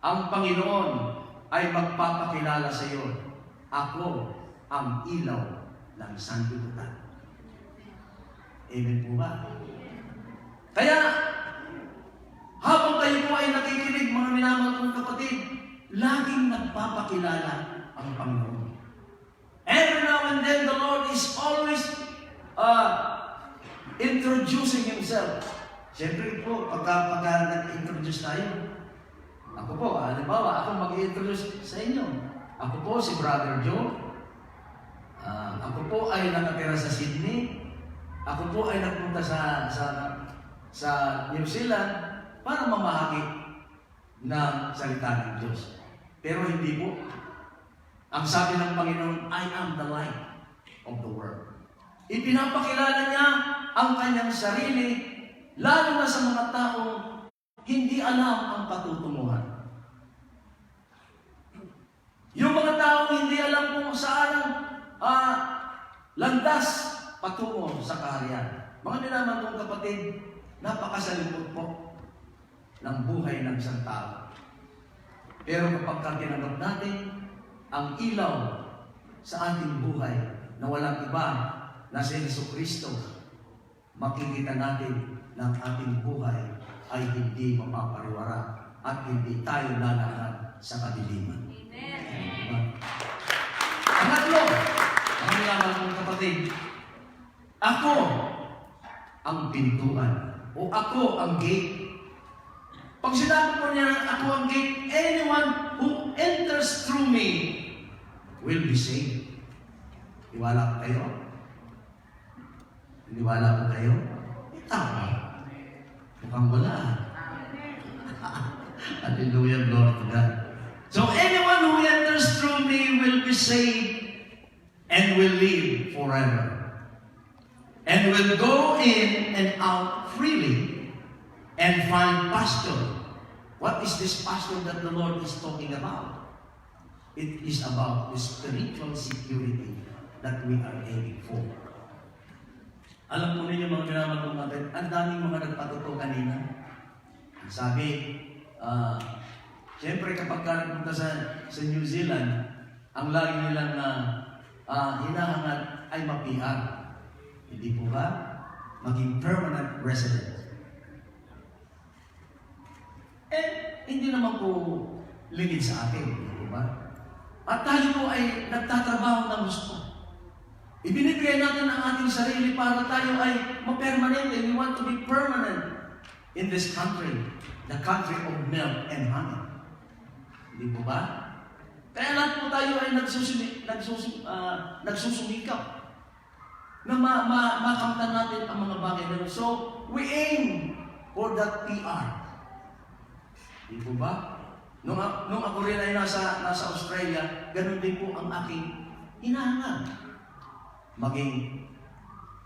ang Panginoon ay magpapakilala sa iyo. Ako ang ilaw ng sanlibutan. Amen po ba? Kaya, habang kayo po ay nakikinig, mga minamahal kong kapatid, laging nagpapakilala ang Panginoon. Every now and then, the Lord is always introducing Himself. Siyempre po, pagka nag-introduce tayo, ako po, halimbawa, ako mag-i-introduce sa inyo. Ako po si Brother Joe. Ako po ay nakatira sa Sydney. Ako po ay nagpunta sa New Zealand para mamahagi ng salita ng Diyos. Pero hindi po. Ang sabi ng Panginoon, I am the light of the world. Ipinapakilala niya ang kanyang sarili, lalo na sa mga taong hindi alam ang patutunguhan. Yung mga taong hindi alam kung saan landas patungo sa kaharian. Mga minamahal kong kapatid, napakasalipot po ng buhay ng isang tao. Pero kapag tinanggap natin ang ilaw sa ating buhay na walang iba na si Jesucristo, makikita natin na ang ating buhay ay hindi mapapariwara at hindi tayo lalakad sa kadiliman. Amen. Pangatlo, ang minamahal kong kapatid, ako ang pintuan o ako ang gate. Pag sinabi po niya, ako ang gate, anyone who enters through me will be saved. Iwala ko kayo? Iniwala ko kayo? Tama. Mukhang wala. Hallelujah, glory to God. So anyone who enters through me will be saved and will live forever. And will go in and out freely and find pasture. What is this pasture that the Lord is talking about? It is about the spiritual security that we are aiming for. Alam po ninyo mga minamahal kong kapatid, ang daming mga nagpatuto kanina. Sabi, siyempre kapag nagpunta sa New Zealand, ang lagi nilang hinahangat ay ma-PR. Hindi po ba? Maging permanent resident. Hindi naman po lingid sa atin. Hindi po ba? At tayo po ay nagtatrabaho ng gusto. Ibinibigay natin ang ating sarili para tayo ay ma-permanente. We want to be permanent in this country. The country of milk and honey. Hindi po ba? Kaya lahat po tayo ay nagsusumikap na makamtan natin ang mga bagay na. So, we aim for that PR. Hindi po ba? Nung ako rin ay nasa Australia, ganun din po ang aking hinahangad.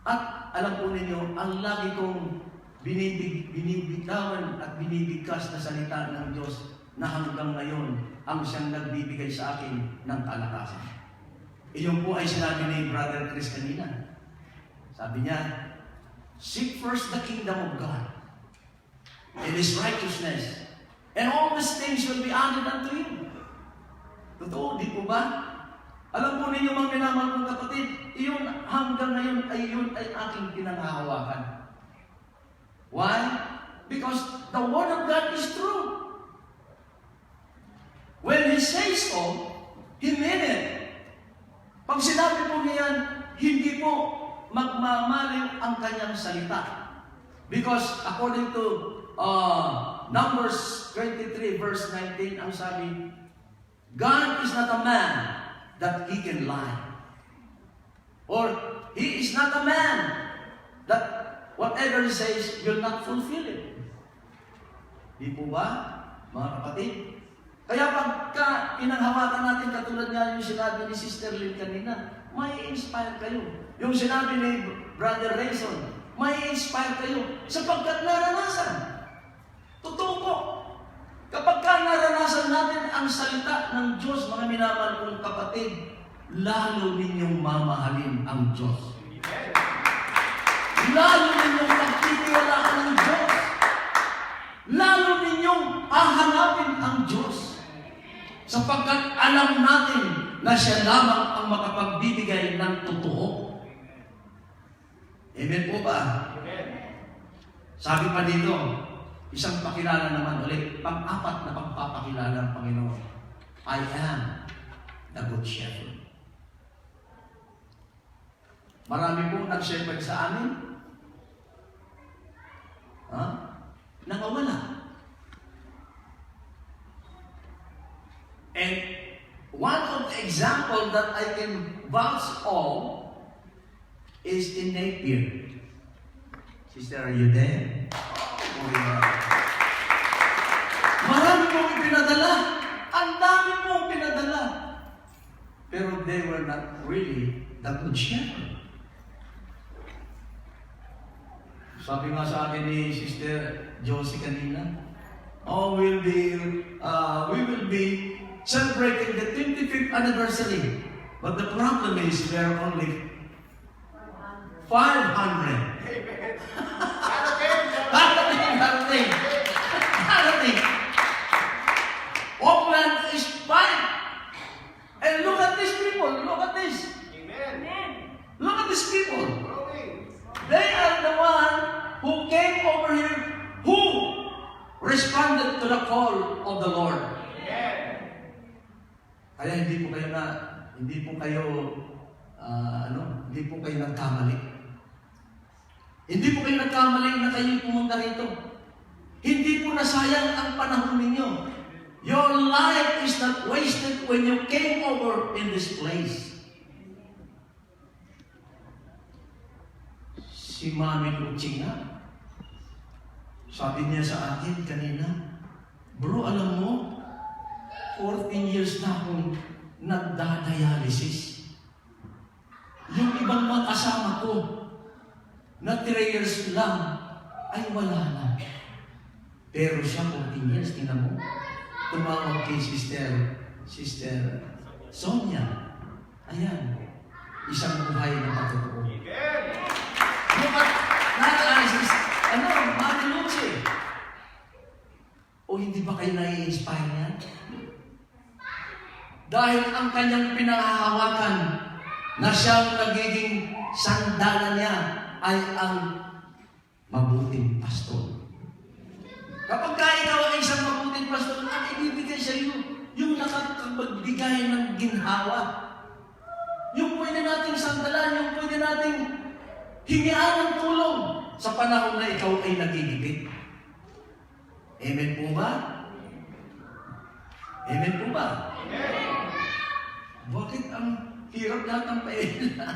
At alam po ninyo, ang lagi kong binibitawan at binibigkas na salita ng Diyos na hanggang ngayon ang siyang nagbibigay sa akin ng kalakasan. Iyon po ay sinabi ni Brother Chris kanina. Sabi niya, seek first the kingdom of God and His righteousness, and all these things will be added unto you. Totoo, di po ba? Alam po ninyo mga minamahal kong kapatid, iyon hanggang ngayon ay aking pinanghahawakan. Why? Because the Word of God is true. When He says so, He meant it. Pag sinabi po niyan, hindi po magmamaliw ang kanyang salita. Because according to Numbers 23 verse 19, ang sabi, God is not a man that He can lie. Or He is not a man that whatever He says will not fulfill it. Di po ba, mga kapatid? Kaya pagka pinanghawakan natin, katulad nga yung sinabi ni Sister Lynn kanina, may inspire kayo. Yung sinabi ni Brother Rayson, may inspire kayo sapagkat naranasan. Totoo po. Kapag naranasan natin ang salita ng Diyos, mga minamahal kong kapatid, lalo ninyong mamahalin ang Diyos. Lalo ninyong pagtitiwalaan ng Diyos. Lalo ninyong hahanapin ang Diyos. sapagkat alam natin na siya lamang ang makapagbibigay ng totoo. Amen po ba? Sabi pa dito, isang pakilala naman ulit, pang-apat na pagpapakilala ng Panginoon. I am the Good Shepherd. Marami pong nag-shepherd sa amin. Nakawala. And one of the example that I can vouch on is in Napier. Sister, are you there? Oh, yeah. Marami pong pinadala. Ang dami pong pinadala. Pero they were not really the Good Shepherd. Sabi nga sa akin ni Sister Josie kanina, we will be celebrating the 25th anniversary. But the problem is there are only 500. Harating. Auckland is 5. And look at these people. Look at this. Amen. Look at these people. They are the one who came over here, who responded to the call of the Lord. Kaya hindi po kayo nagkamali. Hindi po kayo nagkamali na kayo pumunta rito. Hindi po nasayang ang panahon ninyo. Your life is not wasted when you came over in this place. Si Mami Luching nga, sabi niya sa akin kanina, bro, alam mo, 14 years na akong nagda-dialysis. Yung ibang mga kasama ko, na 3 years lang, ay wala na. Pero siya, 14 years, tingnan mo, tumawag kay Sister Sonia. Ayan, isang buhay na patotoo. Look at, Mami Lucy. O hindi ba kayo nai-inspire niya? Dahil ang kanyang pinanghahawakan na siyang nagiging sandalan niya ay ang mabuting pastor. Kapag ikaw ay isang mabuting pastor, ang ibibigay sa iyo, yung nakakapagbigay ng ginhawa. Yung pwede nating sandalan, yung pwede nating hingian ng tulong sa panahon na ikaw ay nagigipit. Amen po ba? Amen po ba? Bakit ang hirap lahat ng paila?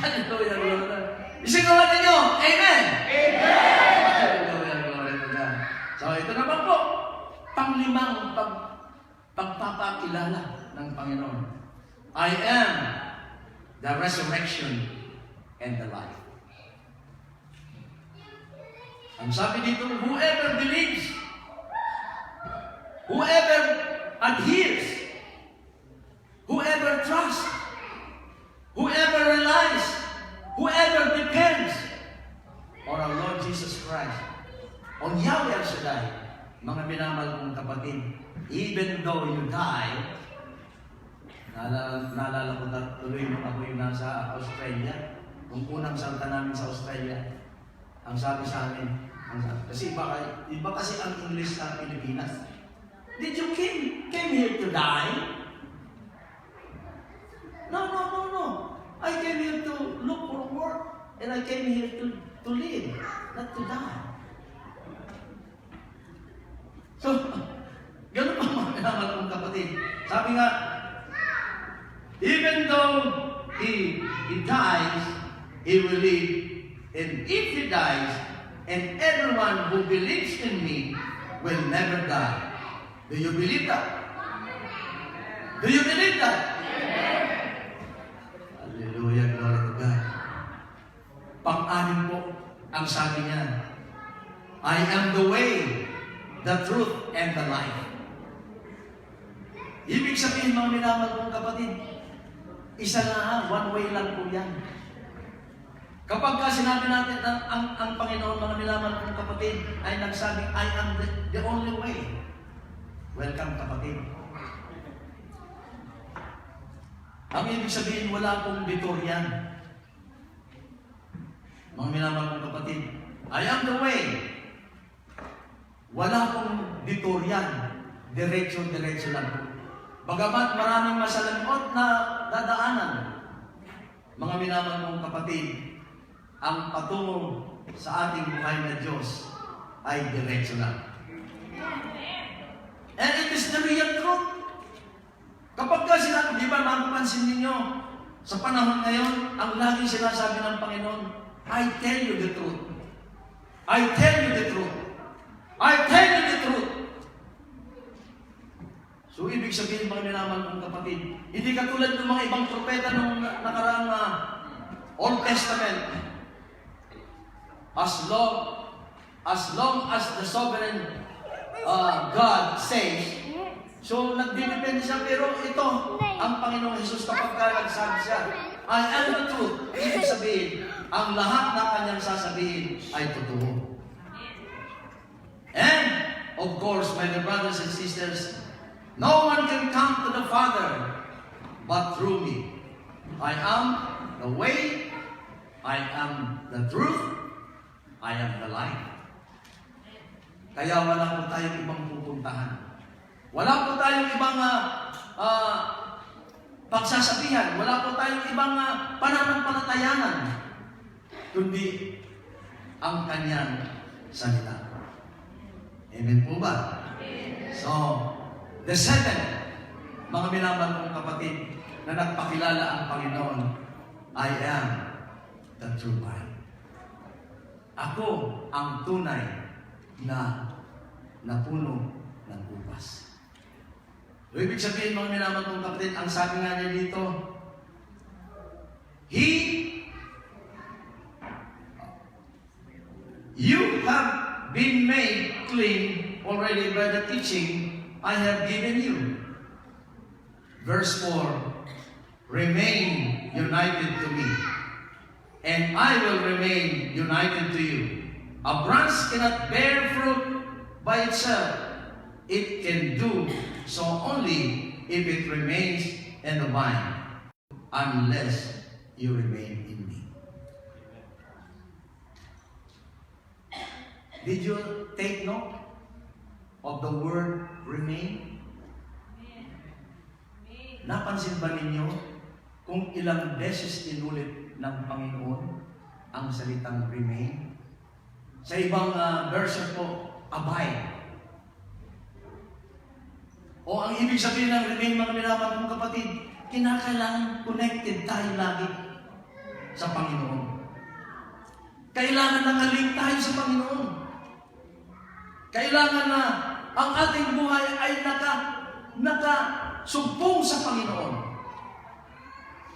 Hallelujah, Lord. Isigawan ninyo, Amen! Amen! Hallelujah, glory to God. So, ito naman po, panglimang pagpapakilala ng Panginoon. I am the resurrection and the life. Ang sabi dito, whoever believes, whoever adheres, whoever trusts, whoever relies, whoever depends on our Lord Jesus Christ, on Yahweh El Shaddai, mga minamahal kong kapatid, even though you die, naalala ko na tuloy nung ako yung nasa Australia, nung unang salta namin sa Australia, ang sabi sa amin, kasi iba kasi ang English sa Pilipinas. Did you came here to die? No. I came here to look for work, and I came here to live, not to die. So, ganun pa mga naman kong kapatid. Sabi nga, even though he dies, he will live. And if he dies, and everyone who believes in me will never die. Do you believe that? Do you believe that? Hallelujah, glory to God. Pang-anim po, ang sabi niya, I am the way, the truth, and the life. Ibig sabihin, mga minamahal kong kapatid, isa na, one way lang po yan. Kapag sinabi natin na ang Panginoon, mga minamahal kong kapatid, ay nagsabing, I am the only way. Welcome, kapatid. Ang ibig sabihin, wala pong bitoryan. Mga minamahal kong kapatid, I am the way. Wala pong bitoryan. Diretso-diretso lang po. Bagamat maraming masalagot na dadaanan, mga minamahal kong kapatid, ang patungo sa ating buhay na Diyos ay diretso lang. And it is the real truth. Kapag ka sinabi, di ba mapapansin ninyo, sa panahon ngayon, ang laging sinasabi ng Panginoon, I tell you the truth. I tell you the truth. I tell you the truth. So, ibig sabihin, mga minamahal kong kapatid, hindi katulad ng mga ibang propeta nung nakaraang Old Testament. As long as the sovereign God says, so nagdidepende siya, pero ito, ang Panginoong Jesus, kapag nagsabi siya, I am the truth, ibig sabihin, ang lahat na kanyang sasabihin ay totoo. And, of course, my dear brothers and sisters, no one can come to the Father but through me. I am the way, I am the truth, I am the life. Kaya wala po tayong ibang pupuntahan. Wala po tayong ibang pagsasabihan. Wala po tayong ibang pananampalatayanan. Kundi ang kanyang salita. Amen po ba? So, the second, mga minamahal kong kapatid, na nagpakilala ang Panginoon, I am the true vine. Ako ang tunay na puno ng ubas. So, ibig sabihin, mga minamahal kong kapatid, ang sabi nga niya dito, You have been made clean already by the teaching I have given you. Verse 4, Remain united to me, and I will remain united to you. A branch cannot bear fruit by itself. It can do so only if it remains in the vine, unless you remain in me. Did you take note of the word remain? Napansin ba ninyo kung ilang beses inulit ng Panginoon ang salitang remain? Sa ibang version po, abide. O ang ibig sabihin ng remain, mga minamahal kong kapatid, kinakailangan connected tayo lagi sa Panginoon. Kailangan nakalink tayo sa Panginoon. Kailangan na ang ating buhay ay nakasumpong sa Panginoon.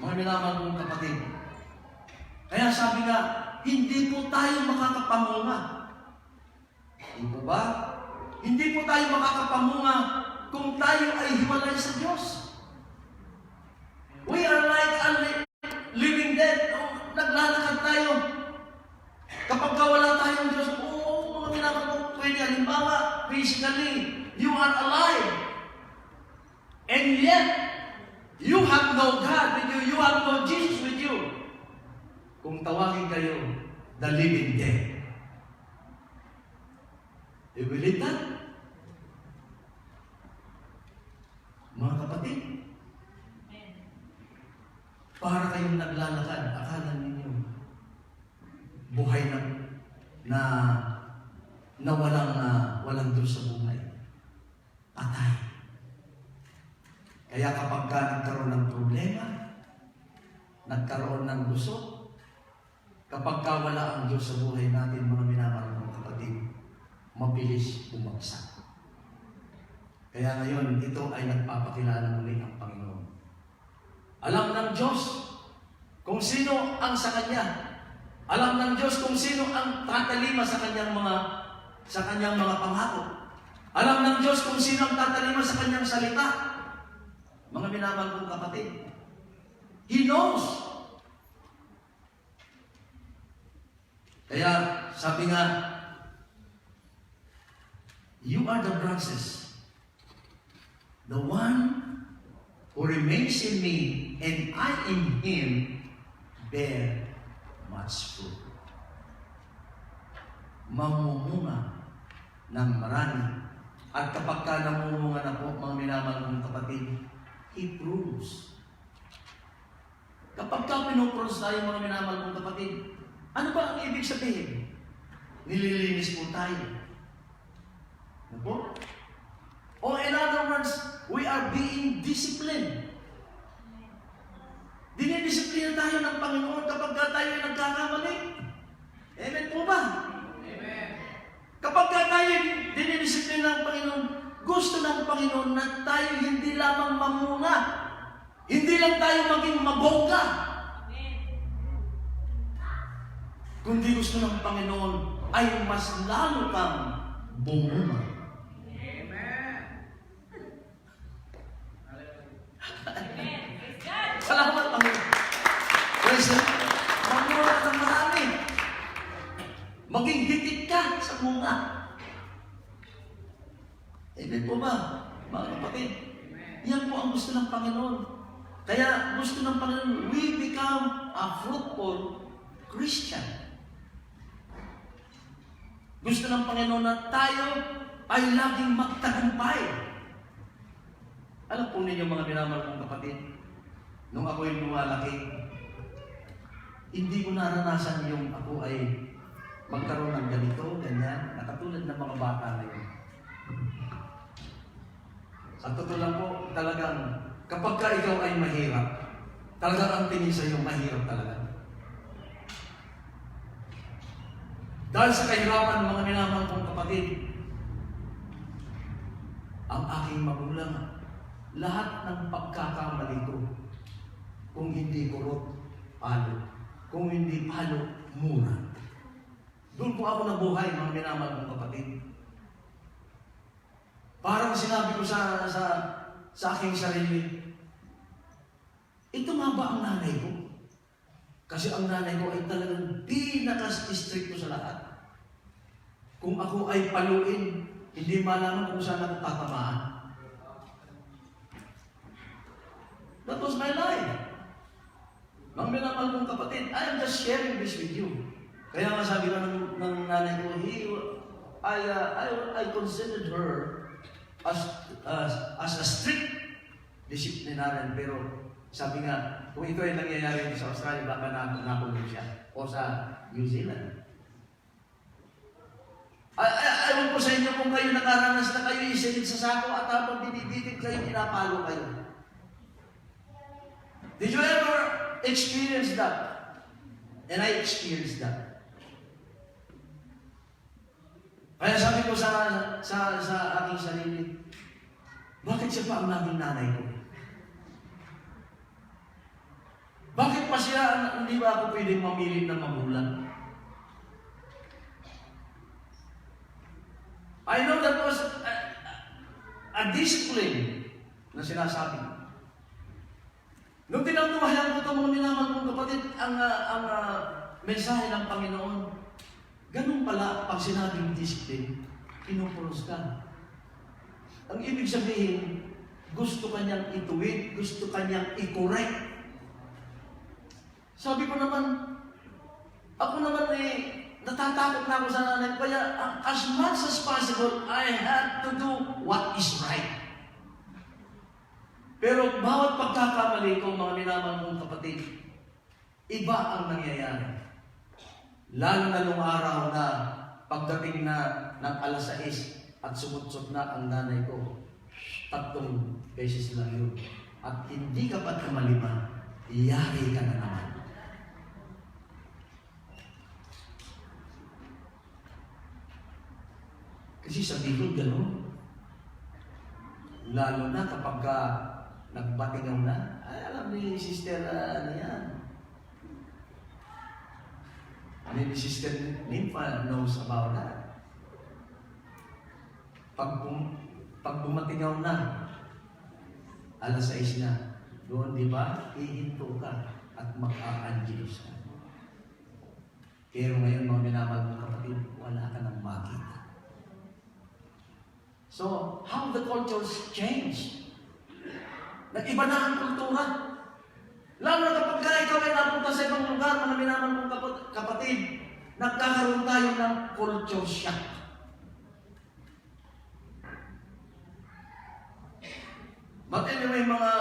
Mga minamahal kong kapatid. Kaya sabi nga, hindi po tayo makakapamunga. Hindi po ba? Hindi po tayo makakapamunga kung tayo ay hiwalay sa Diyos. We are like a living dead. Naglalakad tayo. Kapag wala tayong Diyos, mga minamahal kong pwede. Halimbawa, physically, you are alive. And yet, you have no God with you. You have no Jesus with you. Kung tawagin kayo, the living dead. You believe that? Mga kapatid, para kayong naglalakad, akala ninyo, buhay na walang Diyos sa buhay. Patay. Kaya kapag nagkaroon ng problema, nagkaroon ng gusto, kapag wala ang Diyos sa buhay natin, mga minamahal ng kapatid, mabilis bumagsak. Kaya ngayon, ito ay nagpapakilala muli ang Panginoon. Alam ng Diyos kung sino ang sa Kanya. Alam ng Diyos kung sino ang tatalima sa kanyang mga pangako. Alam ng Diyos kung sino ang tatalima sa kanyang salita. Mga minamahal kong kapatid, He knows. Kaya sabi nga, you are the branches. The one who remains in me and I in Him bear much fruit. Mamumunga ng marami. At kapag ka namumunga na po, mga minamahal kong kapatid, He proves. Kapag ka pinuprose tayo, mga minamahal kong kapatid, ano ba ang ibig sabihin? Nililinis po tayo. Ano po? O in other words, we are being disciplined. Dinidisiplina tayo ng Panginoon kapag tayo ay nagkakamali. Amen po ba? Amen. Kapag tayo dinidisiplina ng Panginoon, gusto ng Panginoon na tayo hindi lamang mamuna. Hindi lang tayo maging mabongga. Amen. Kundi gusto ng Panginoon ay mas lalo kang bumunga. Salamat, Panginoon. Praise the Lord. Mamunga ng marami. Maging hitik ka sa bunga. Amen po ba, mga kapatid? Yan po ang gusto ng Panginoon. Kaya gusto ng Panginoon, we become a fruitful Christian. Gusto ng Panginoon na tayo ay laging magtagumpay. Alam po ninyo, mga minamahal kong kapatid, nung ako'y lumalaki, hindi ko naranasan yung ako ay magkaroon ng ganito, ganyan, nakatulad ng mga bata ngayon. Sa totoo lang po, talagang, kapag ka ikaw ay mahirap, talagang ang tingin sa iyo, mahirap talaga. Dahil sa kahirapan, mga minamahal kong kapatid, ang aking magulang, lahat ng pagkakamali ko, kung hindi kurot, palo. Kung hindi palo, mura. Doon po ako nabuhay, mga minamahal kong kapatid. Parang sinabi ko sa aking sarili, ito nga ba ang nanay ko? Kasi ang nanay ko ay talagang pinaka-strict ko sa lahat. Kung ako ay paluin, hindi malaman kung saan ako tatamaan. That was my life. Mga minamahal kong kapatid, I am just sharing this with you. Kaya nga sabi ko ng nanay ko, I considered her as a strict disciplinarian. Pero sabi nga, kung ito ay nangyayari sa Australia, baka nakulong siya. O sa New Zealand. Ayaw ko sa inyo kung kayo nakaranas na kayo isilid sa sako at habang dinidikit kayo, pinapalo kayo. Did you ever experience that? And I experienced that. Kaya sabi ko sa aking sarili, bakit siya pa ang naging nanay ko? Bakit pa siya, hindi ba ako pwedeng mamili ng magulang? I know that was a discipline na sinasabi. Nung tinatuhayan ko ito, mga minamahal kong kapatid, ang mensahe ng Panginoon, ganun pala, pag sinabing discipline, pinupulos ka. Ang ibig sabihin, gusto kanyang ituwid, gusto kanyang i-correct. Sabi ko naman, ako naman natatakot na ako sa nanay. Kaya as much as possible, I had to do what is right. Pero bawat pagkakamali ko, mga minamahal kong kapatid, iba ang nangyayari. Lalo na nung araw na pagdating na ng alas 6 at sumutsot na ang nanay ko, 3 beses lang yun. At hindi ka pa tumalima, iyari ka na naman. Kasi sa Bicol, gano'n. Lalo na kapag nagbatingaw na, ay alam ni Sister, ano yan. Ni Sister Nympha knows about that. Pag bumatingaw na, alas 6 na, doon, di ba, ihinto ka at mag-a-angelos ka. Pero ngayon, mga minamahal ng kapatid, wala ka nang makita. So, how the cultures change? Nag-iba na ang kultura. Lalo na kapag ikaw ay napunta sa ibang lugar, mga minamahal kong kapatid, nagkakaroon tayo ng culture shock. But anyway, mga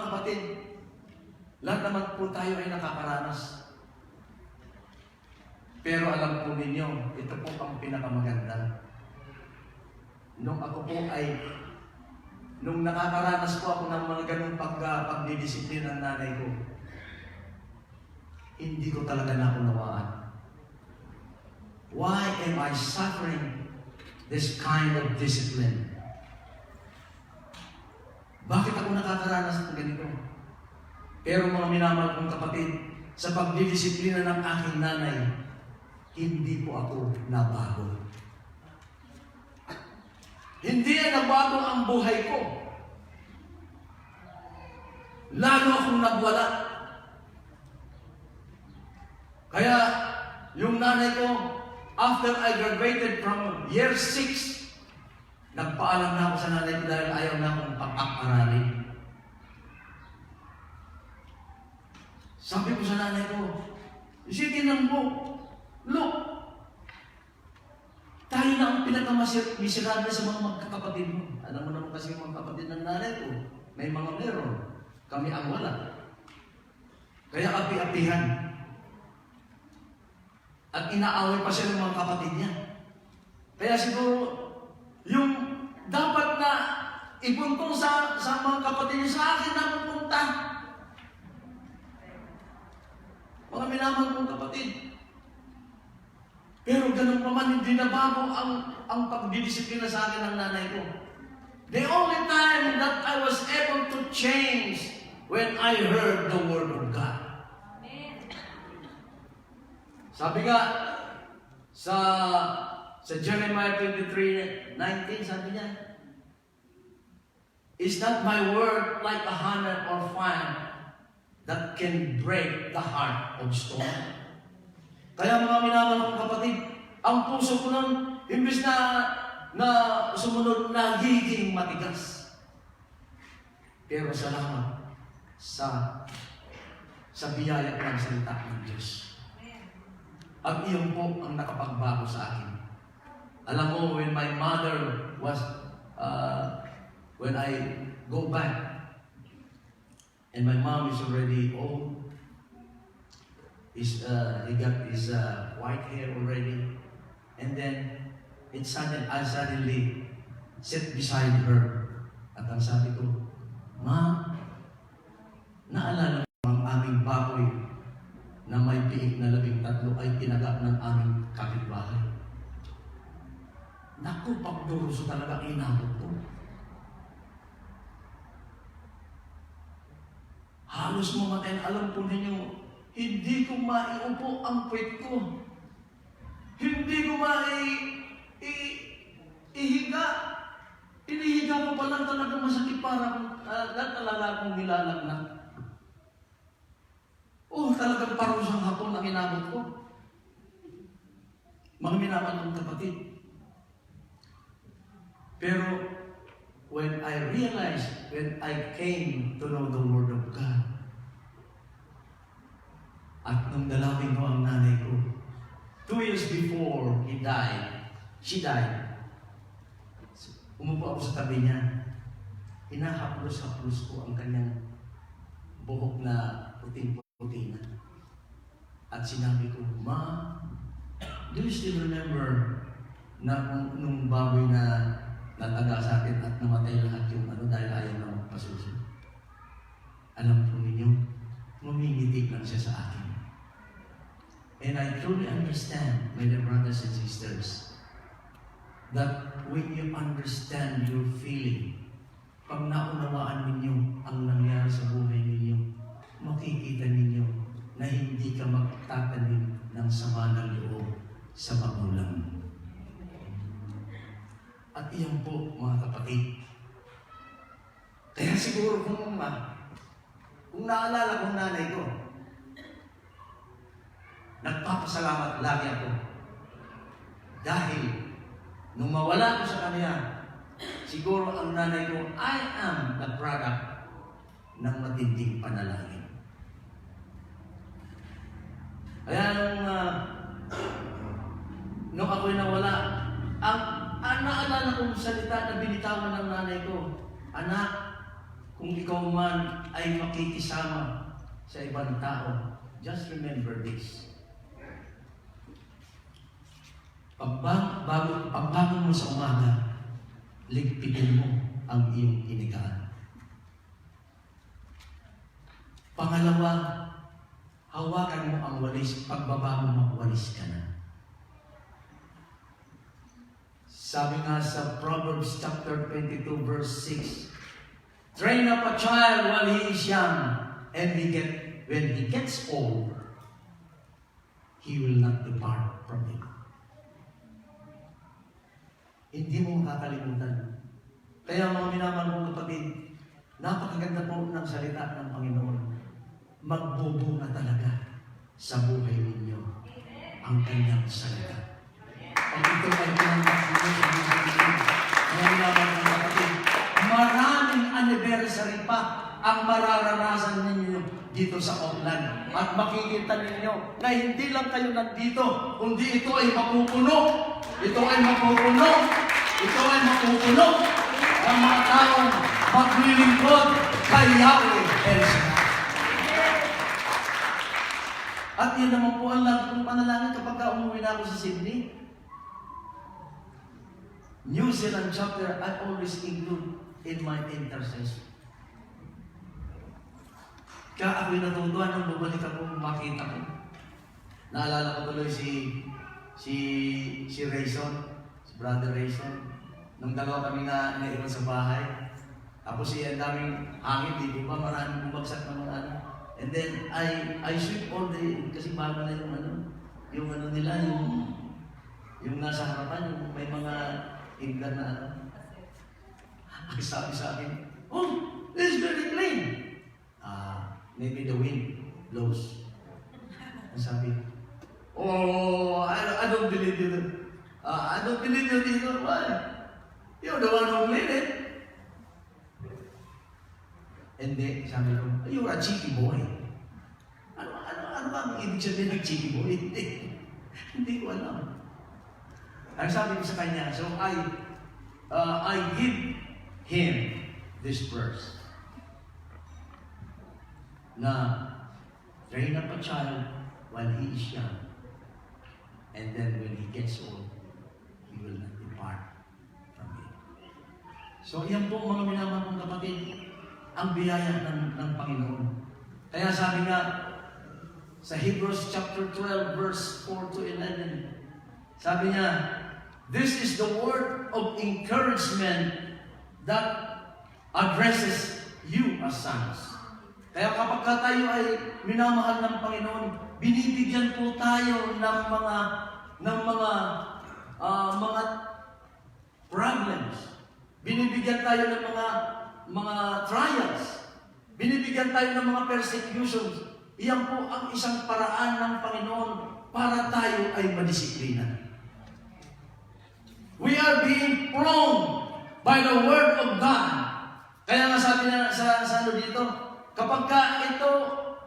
kapatid, lahat naman po tayo ay nakakaranas. Pero alam po ninyo, ito po ang pinakamaganda. Nung nakakaranas po ako ng mga ganung pagdidisiplina ng nanay ko, hindi ko talaga naunawaan. Why am I suffering this kind of discipline? Bakit ako nakakaranas ng ganito? Pero mga minamahal kong kapatid, sa pagdidisiplina ng aking nanay, hindi po ako nabago. Hindi ay nabago ang buhay ko. Lalo akong nagwala. Kaya, yung nanay ko, after I graduated from year 6, nagpaalam na ako sa nanay ko dahil ayaw na akong pag-aralin. Sabi ko sa nanay ko, isipin lang po, look, tayo na ang pinakamiserable sa mga magkakapatid mo. Alam mo naman kasi yung mga kapatid ng nanay ko, may mga meron. Kami ang wala. Kaya api-apihan. At inaaway pa siya ng mga kapatid niya. Kaya siguro, yung dapat na ipuntong sa mga kapatid niya, sa akin na pupunta. Mga minamahal kong kapatid. Pero ganun pa man, hindi na bago ang pagdidisiplina sa akin ng nanay ko. The only time that I was able to change when I heard the Word of God. Sabi nga, sa Jeremiah 23:19, sabi niya, is not my word like a hammer or fire that can break the heart of stone? Kaya mga minamahal kong kapatid, ang puso ko nun, imbis na sumunod, nagiging matigas. Pero salamat sa biyaya ng salita ng Diyos. At iyon po ang nakapagbago sa akin. Alam mo, when my mother was, when I go back, and my mom is already old, he got his white hair already, and then I suddenly sat beside her. At ang sabi ko, Ma, naalala mo ang aming baboy na may piik na 13 ay tinagap ng aming kapitbahay. Naku, pagduruso talaga inabot ko. Halos mamatay. Alam po ninyo, hindi ko maiupo ang puwet ko. Hindi ko ihiga. Inihiga ko pa lang talaga masakit parang talaga akong nilalagnak. Talagang parusang hapon ang inabot ko. Mga minamahal kong kapatid. Pero, when I realized, when I came to know the Word of God, at nung dalawin ko ang nanay ko, 2 years before she died, umupo ako sa tabi niya, hinahaplos-haplos ko ang kanyang buhok na puting-puti na. At sinabi ko, Ma, do you still remember na nung baboy na nataga sa atin at namatay lahat yung dahil ayaw na magpasuso? Alam po ninyo, mumingitig lang siya sa akin. And I truly understand, my dear brothers and sisters, that when you understand your feeling, pag naunawaan ninyo ang nangyari sa buhay ninyo, makikita ninyo na hindi ka magtatanim ng sama ng loob sa magulang. At iyan po, mga kapatid. Kaya siguro kung naalala kong nanay ko, nagpapasalamat lagi ako. Dahil, nung mawala ko sa kanya, siguro ang nanay ko, I am the product ng matinding panalangin. Kaya nung ako'y nawala, ang naalala kong salita na binitawan ng nanay ko, "Anak, kung ikaw man ay makikisama sa ibang tao, just remember this. Pagbangon mo sa umaga, ligpitin mo ang iyong inigaan. Pangalawa, hawakan mo ang walis. Pagbaba mo, magwalis ka na." Sabi nga sa Proverbs chapter 22 verse 6, "Train up a child while he is young, and when he gets old, he will not depart from it." Hindi mo makakalimutan. Kaya mga minamahal kong kapatid, napakaganda po ng salita ng Panginoon. Magbubunga talaga sa buhay ninyo ang kanyang salita. Pag ito ay pinanggap ninyo sa buhay ninyo, mga minamahal kong kapatid, maraming anniversary pa ang mararanasan ninyo dito sa Auckland. At makikita ninyo na hindi lang kayo nandito, kundi ito ay mapupuno. Ito ay mapupuno. Ito ay mapupuno ng mga taong maglilingkod kay Yahweh El Shaddai. At yun naman po ang lagi kong panalangin kapag umuwi na ako sa Sydney. New Zealand chapter, I always include in my intercession. Kaya ako'y natutuwa nung bumalik ako, makita ko. Naalala ko tuloy si Rayson, si Brother Rayson. Nung dalawa kami na naiwan sa bahay. Tapos ang daming hangin, di ba? Maraming bumagsak ng mga ano. And then, I sweep all the, kasi bago na yung ano nila, yung nasa harapan, yung may mga inggan na ano. Ang sabi sa akin, "Oh, this is very clean." Maybe the wind blows. Ang sabi, "Oh, I don't believe you. I don't believe you dito. Why? You're the one who made it." And then, sabi ko, "You're a cheeky boy." Ano ba ang ibig sabihin ng cheeky boy? Hindi ko alam. Ang sabi ko sa kanya, so I give him this verse. Na, "Train up a child while he is young, and then when he gets old, he will not depart from it." So, yan po mga minamahal kong kapatid, ang biyaya ng Panginoon. Kaya sabi nga, sa Hebrews chapter 12, verse 4 to 11, sabi niya, "This is the word of encouragement that addresses you as sons." Kaya kapag tayo ay minamahal ng Panginoon, binibigyan po tayo ng mga problems. Binibigyan tayo ng mga trials. Binibigyan tayo ng mga persecutions. Iyan po ang isang paraan ng Panginoon para tayo ay madisiplina. We are being prone by the Word of God. Kaya nga sabi na sa ano dito, kapag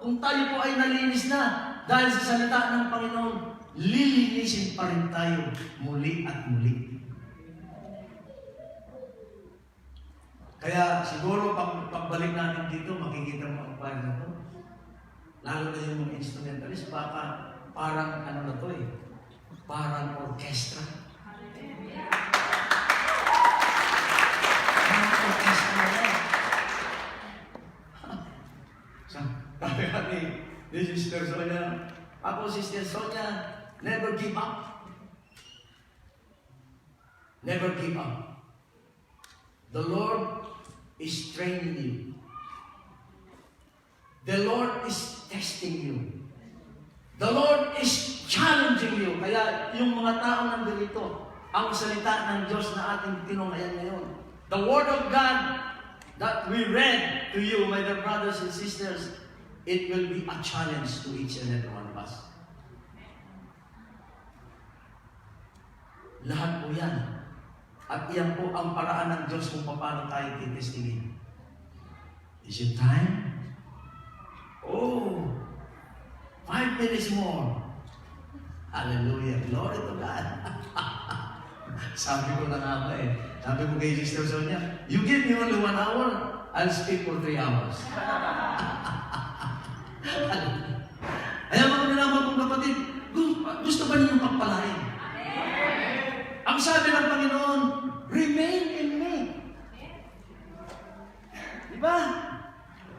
kung tayo po ay nalinis na dahil sa salita ng Panginoon, lilinisin pa rin tayo muli at muli. Kaya siguro pagbalik natin dito, makikita mo ang choir na to. Lalo na yung mga instrumentalist, baka parang ano na to parang orchestra. Parang orchestra na. Sabi ni Sister Sonia, ako Sister Sonia, never give up. Never give up. The Lord is training you. The Lord is testing you. The Lord is challenging you. Kaya yung mga tao nandito, ang salita ng Diyos na ating tinunghayan ngayon, the Word of God that we read to you, my dear brothers and sisters, it will be a challenge to each and every one of us. Lahat po yan. At iyan po ang paraan ng Diyos kung paano tayo titestingin. Is it time? Oh, 5 minutes more. Hallelujah. Glory to God. Sabi ko na nga ba eh. Sabi ko kay Sister Sonia, you give me only 1 hour, I'll speak for 3 hours. Kaya mga minamahal kong kapatid, gusto ba niyong pagpalain? Ang sabi ng Panginoon, remain in me. Diba?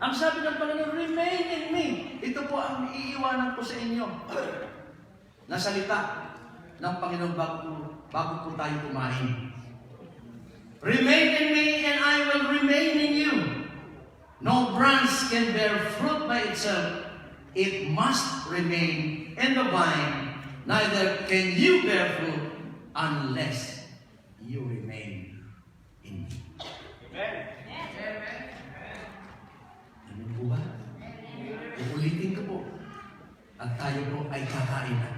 Ang sabi ng Panginoon, remain in me. Ito po ang iiwanan ko sa inyo. Na salita ng Panginoon bago po tayo kumain. Remain in me and I will remain in you. No branch can bear fruit by itself. It must remain in the vine. Neither can you bear fruit unless you remain in me. Amen. Ano po ba? Uulitin ko po. At tayo po ay kakain na.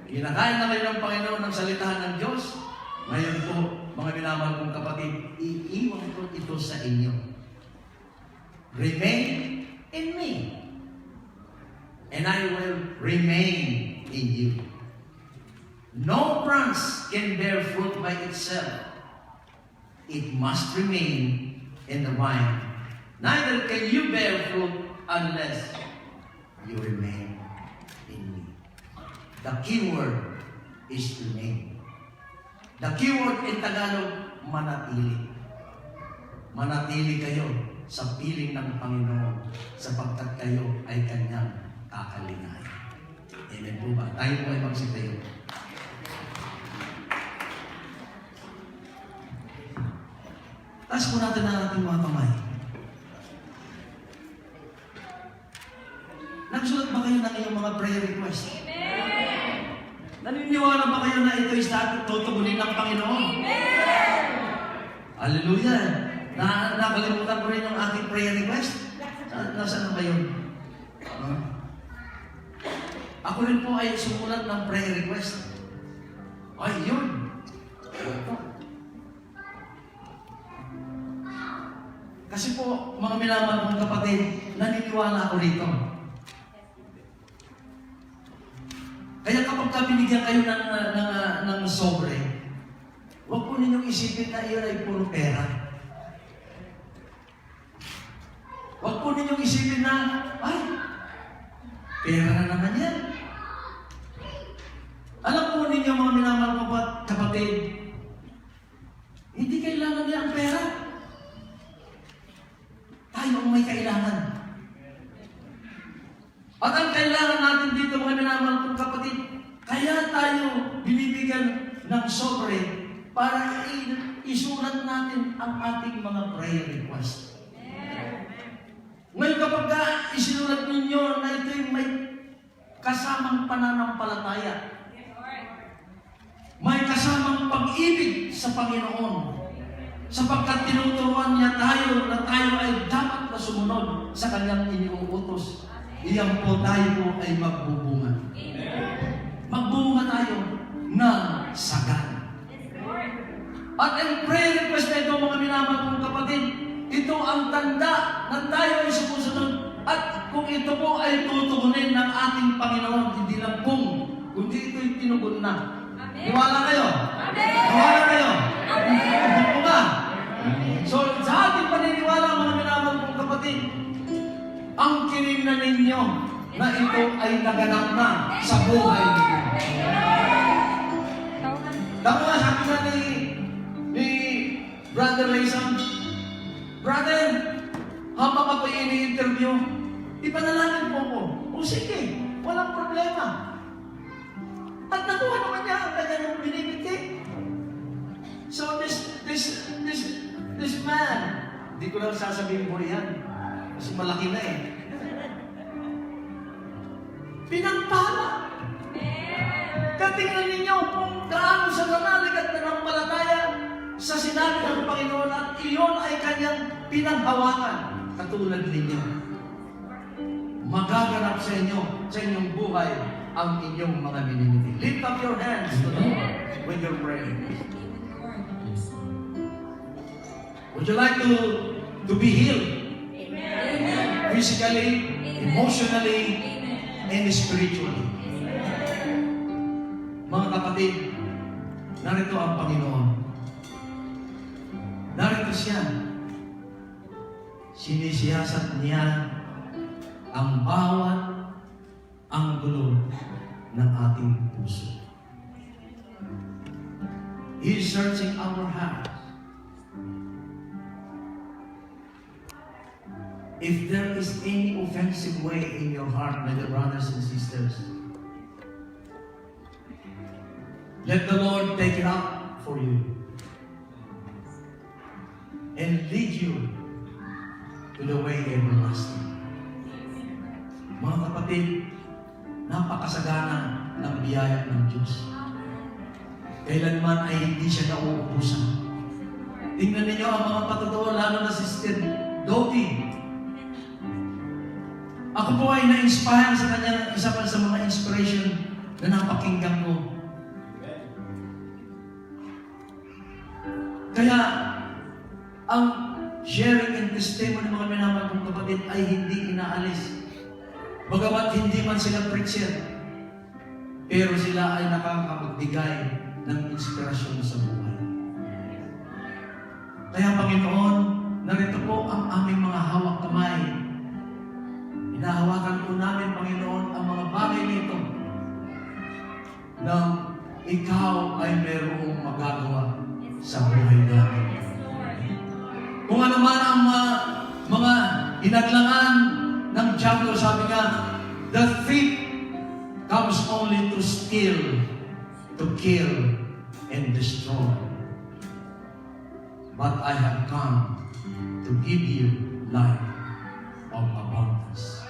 Kinakain na kayo ng Panginoon ng salitahan ng Diyos. Ngayon po, mga minamahal kong kapatid, iiwan ko ito sa inyo. Remain in me. And I will remain in you. No branch can bear fruit by itself. It must remain in the vine. Neither can you bear fruit unless you remain in me. The key word is remain. The key word in Tagalog, manatili. Manatili kayo sa piling ng Panginoon sapagkat kayo ay Kanyang kakalingay. Amen po ba? Tayo po ay magsitayo. Taas po natin ang ating mga kamay. Nagsulat ba kayo ng iyong mga prayer request? Amen! Naniniwala ba kayo na ito is tutugunin ng Panginoon? Amen! Hallelujah! Nakalimutan ko rin yung aking prayer request. Nasaan ba yun? Ako rin po ay sumulat ng prayer request. Ay, yun. Kasi po, mga minamahal kong kapatid, naniniwala ako rito. Kaya kapag binigyan kayo ng sobre, huwag po ninyong isipin na iyon ay puro pera. Huwag po ninyong isipin na, ay, pera na naman yan. Alam po ninyo mga minamahal ko kapatid, hindi kailangan niya ang pera. Tayo ang may kailangan. At ang kailangan natin dito mga minamahal kong kapatid, kaya tayo binibigyan ng sobre para isulat natin ang ating mga prayer request. Ngayon kapag isinulat ninyo na ito'y may kasamang pananampalataya, may kasamang pag-ibig sa Panginoon, sapagkat tinuturuan niya tayo na tayo ay dapat na sumunod sa Kanyang iniuutos. Iyan po tayo po ay magbubunga. Magbubunga tayo ng sagan. At ang prayer request na ito, mga minamahal kong kapatid, ito ang tanda na tayo ay sumusunod. At kung ito po ay tutugunin ng ating Panginoon, hindi lang kung, kundi ito'y tinugon na. Niwala kayo? Niwala kayo? Ito ba? So, sa ating paniniwala, mga minamahal kong kapatid, ang kiningnan ninyo na ito ay naganap na sa buhay ninyo. Tama, sabi na ni Brother Layson, Brother, habang ako ini-interview, ipanalangin po ko. O sige, walang problema. At nakuha naman niya ang kanyang binibigti. So this man, hindi ko lang sasabihin mo yan. Kasi malaki na eh. Pinagpala. Katingnan ninyo kung gaano sa nanalik at nanampalataya sa sinabi ng Panginoon at iyon ay kanyang pinanghawakan katulad ninyo. Magaganap sa inyong buhay ang inyong mga minimiti. Lift up your hands to the Lord when you're praying. Would you like to be healed? Physically, emotionally, and spiritually. kapatid, narito ang Panginoon. Narito siya. Sinisiyasat niya ang bawat anggulo ng ating puso. He is searching our hearts. If there is any offensive way in your heart, my dear brothers and sisters, let the Lord take it out for you and lead you to the way everlasting. Mga kapatid, napakasagana ng biyaya ng Diyos. Kailanman ay hindi siya nauubusan. Tingnan ninyo ang mga patotoo, lalo na si Sister Dottie. Ako po ay na-inspire sa kanya ng isa pa sa mga inspiration na napakinggan ko. Kaya, ang sharing and testimony ng mga minamahal kong kapatid ay hindi inaalis. Bagamat hindi man sila preacher, pero sila ay nakakapagbigay ng inspirasyon sa buhay. Kaya Panginoon, narito po ang aming mga hawak kamay. Hinahawakan po namin, Panginoon, ang mga bagay nito na Ikaw ay mayroong magagawa sa buhay namin. Kung ano man ang mga inadlangan ng diablo, sabi nga, the thief comes only to steal, to kill, and destroy. But I have come to give you life of abundance.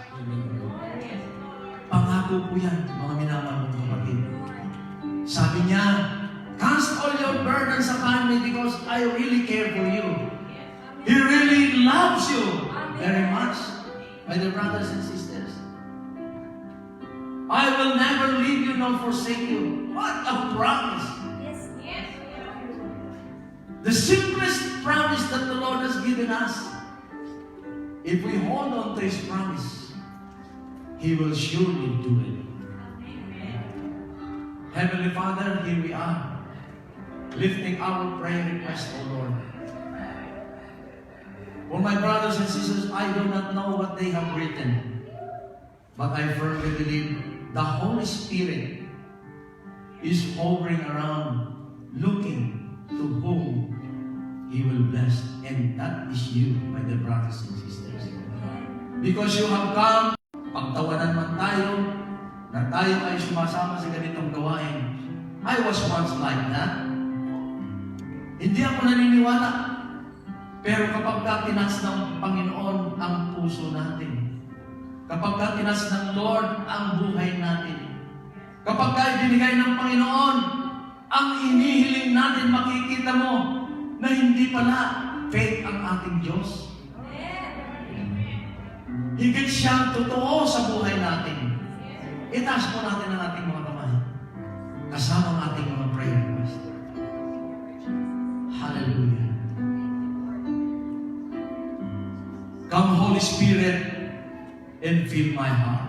Pangako po yan, mga minamahal kong kapatid. Sabi niya, cast all your burdens upon me because I really care for you. He really loves you very much, my dear brothers and sisters. I will never leave you nor forsake you. What a promise! The simplest promise that the Lord has given us. If we hold on to His promise, He will surely do it. Heavenly Father, here we are, lifting our prayer request, O Lord. For my brothers and sisters, I do not know what they have written, but I firmly believe the Holy Spirit is hovering around, looking to whom He will bless. And that is you, my dear brothers and sisters. Because you have come, pagtawanan man tayo, na tayo ay sumasama sa ganitong gawain. I was once like that. Hindi ako naniniwala. Pero kapag tinas ng Panginoon ang puso natin, kapag tinas ng Lord ang buhay natin, kapag ibinigay ng Panginoon ang inihiling natin, makikita mo na hindi pala faith ang ating Diyos. Higit siyang totoo sa buhay natin. Itaas po natin ang ating mga kamay, kasama ang ating mga prayer request. Hallelujah. Come, Holy Spirit, and fill my heart.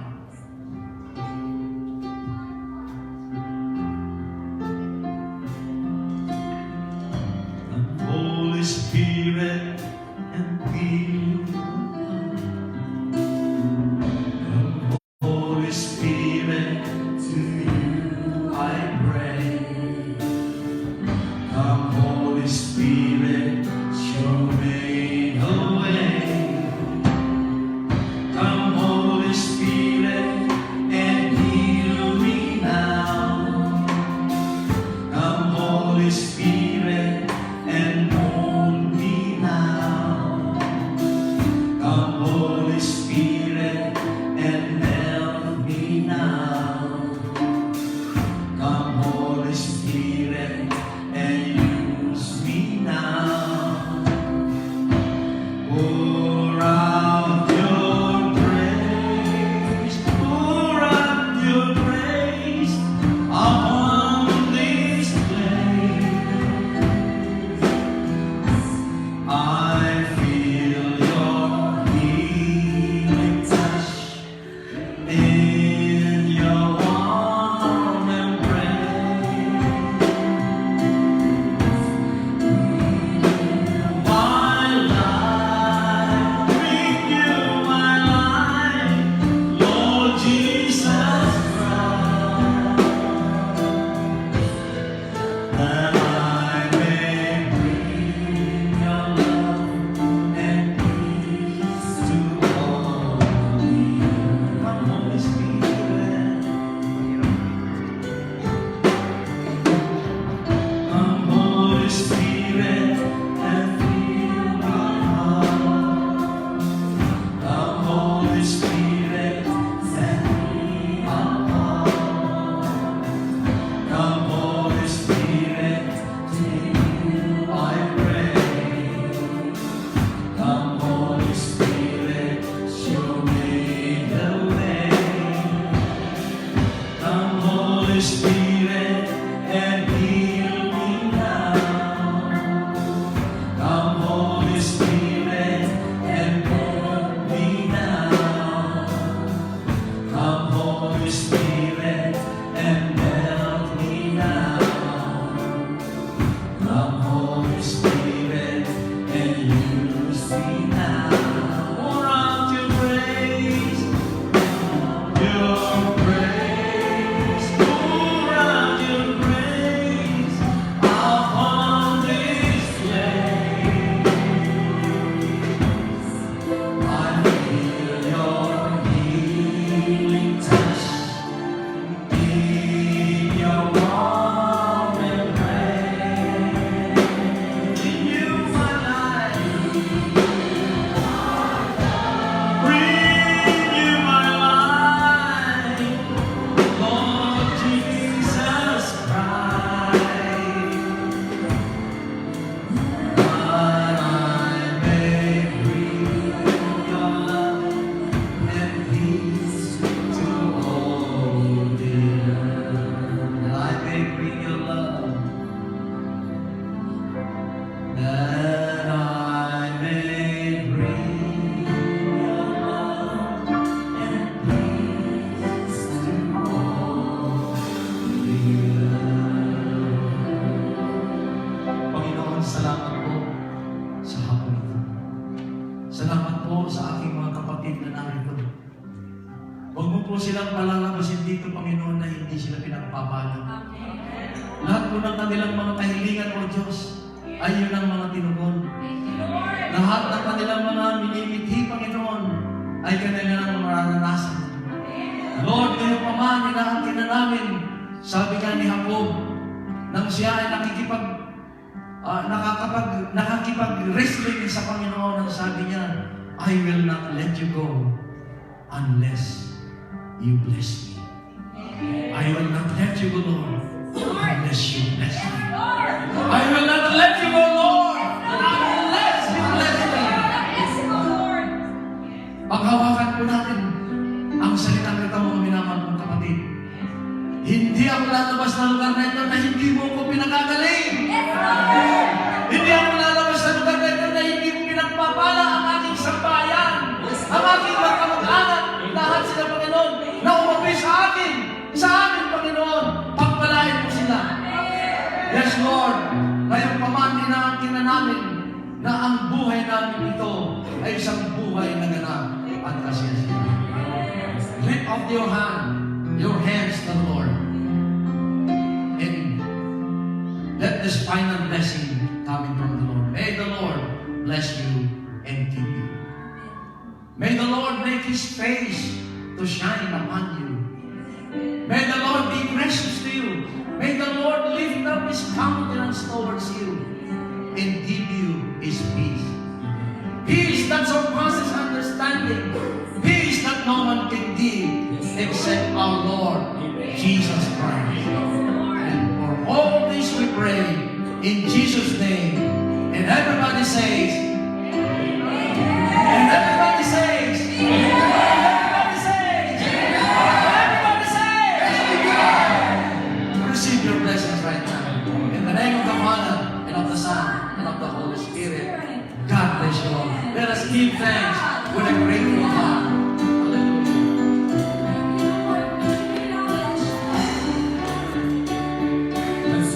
Holy Spirit, and fill my heart. Holy Spirit, to you I pray. Come, Holy Spirit, show me the way. Come, Holy Spirit. sa aking mga kapatid na narito. Huwag mo po silang palalabasin dito, Panginoon, na hindi sila pinagpapala. Lahat po ng kanilang mga kahilingan, O Diyos, ay yun ang mga tinugon. Lahat ng kanilang mga minimithi, Panginoon, ay kanilang mararanasan. Lord, ngayon pa man, inaangkin na namin, sabi nga ni Jacob, nang siya ay nakakipag-wrestling sa Panginoon, ang sabi niya, I will not let you go unless you bless me. I will not let you go, Lord, unless you bless me. I will not let you go, Lord, unless you bless me. Paghawakan po natin ang salitang ito, mga minamahal kong kapatid. Hindi ako lalabas na lugar na ito na hindi mo ko pinagagaling. Hindi ako lalabas na lugar na ito na hindi mo pinagpapala ang aking sambayan, ang aking magkamag-anak, lahat sila, Panginoon, na umapi sa akin, Panginoon, pagpalain mo sila. Yes, Lord, ngayon pa man, inaangkin na namin na ang buhay namin ito ay isang buhay na ganap at kasiyasiya. Lift up your hands to the Lord, and let this final blessing coming from the Lord. May the Lord bless you and keep you. May the Lord make His face to shine upon you. May the Lord be gracious to you. May the Lord lift up His countenance towards you and give you His peace. Peace that surpasses understanding. Peace that no one can give except our Lord Jesus Christ. And for all this we pray in Jesus' name. And everybody says, and everybody says, everybody says, everybody says, receive your blessings right now. In the name of the Father, and of the Son, and of the Holy Spirit. God bless you all. Let us give thanks with a grateful heart. Let's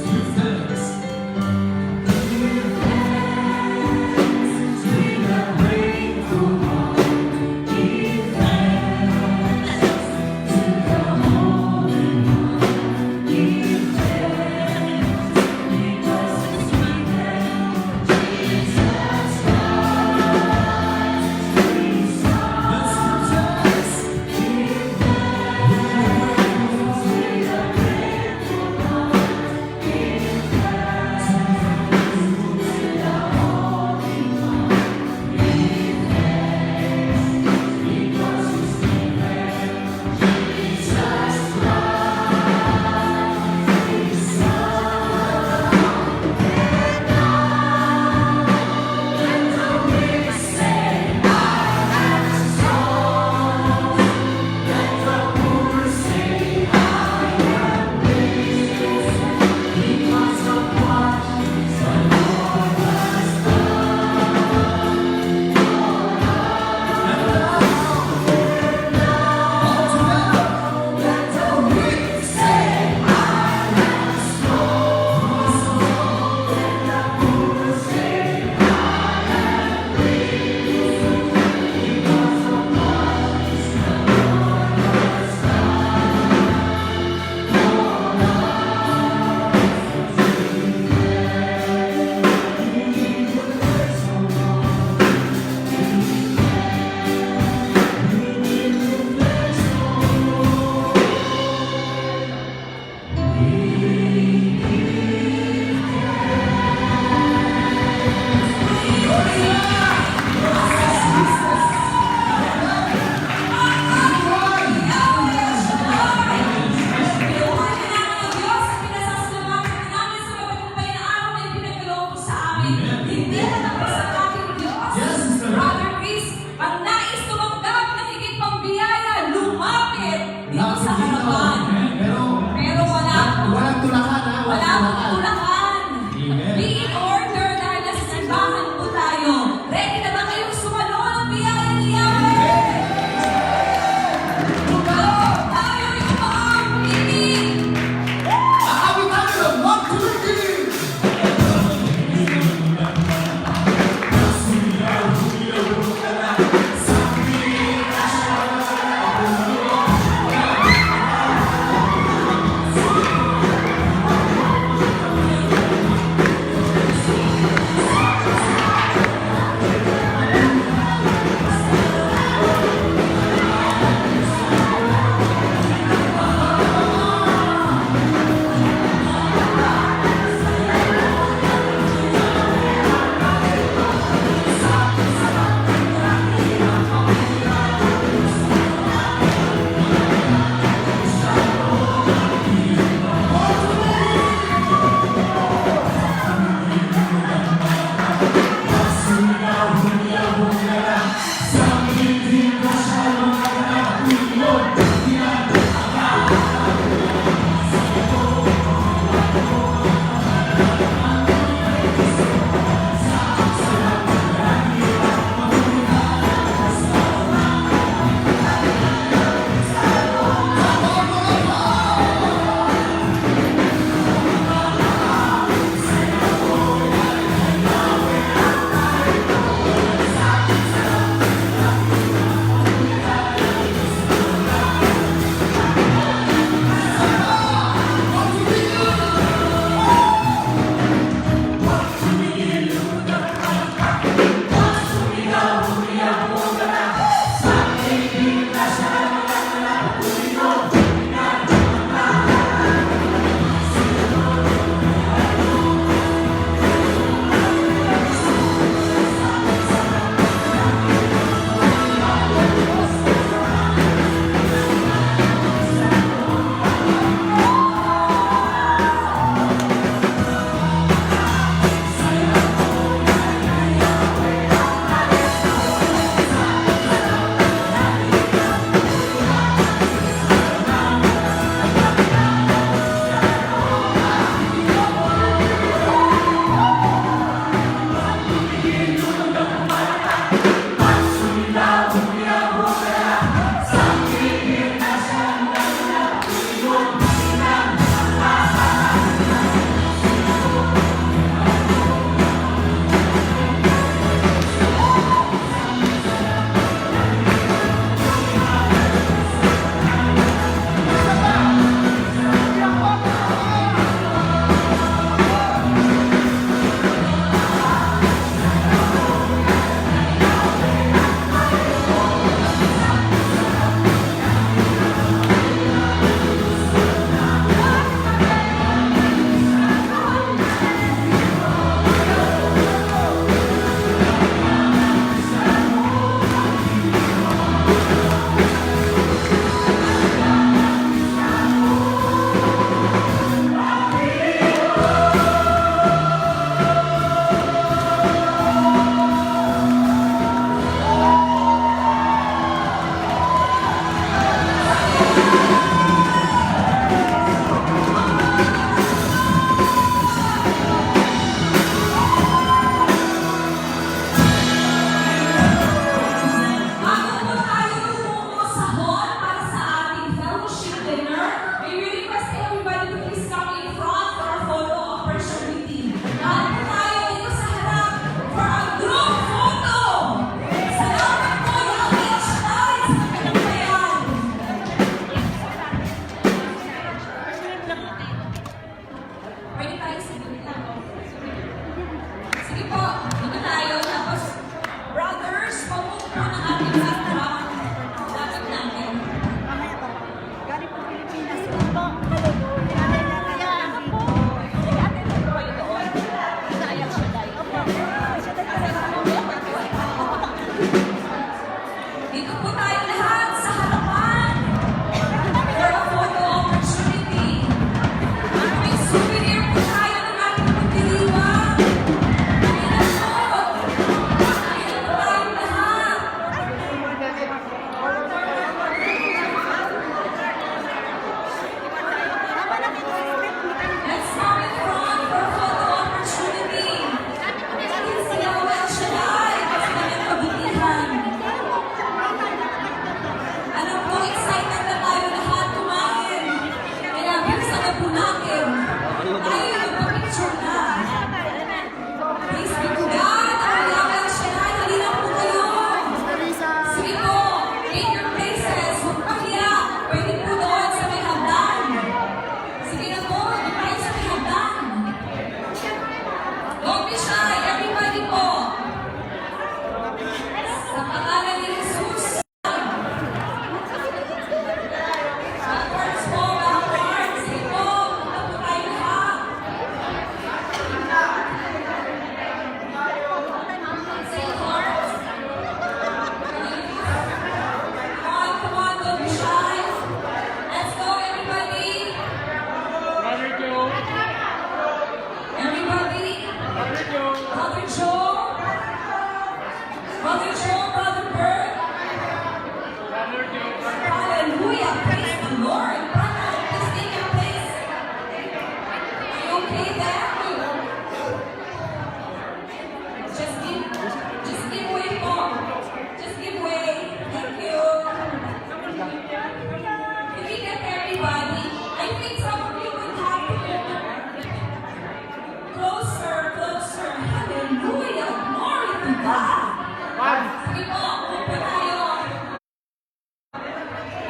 One. Sige po, upo tayo.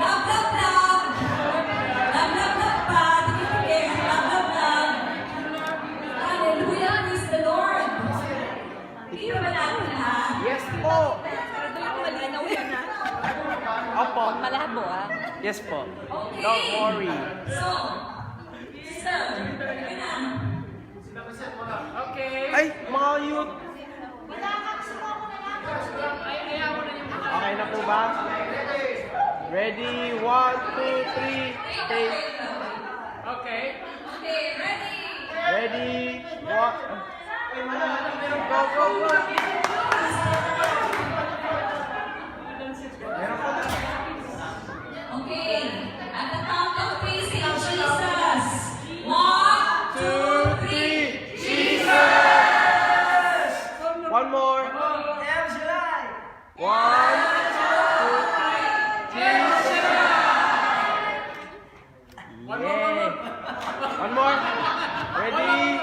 Love, love, love. Love, love, love pa. Tigil-tigil. Love, love, love. Hallelujah, praise the Lord. Hindi ba natin lahat? Yes po. Ito yung malinaw ka na. Opo. Malabo ah. Yes po. Okay. Don't worry. So, sister, halika na. Ay, mga youth. Okay na po ba? Ready? 1, 2, 3. Take. Okay, ready? Ready? What? Go, go, go. Okay, at the count of three, say Jesus. 1, 2, 3. Jesus! One more. One, two, Jesus! Yay! One more. Ready?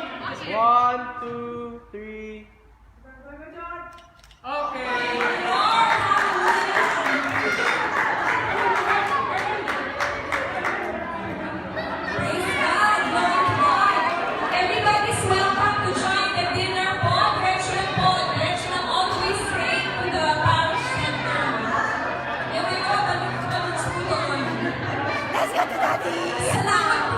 1, 2, 3. Praise God, Lord God. Everybody's welcome to join the dinner po. Diretso lang all the way straight to the parish center. Everyone, balik po doon. Let's go to Daddy! Salamat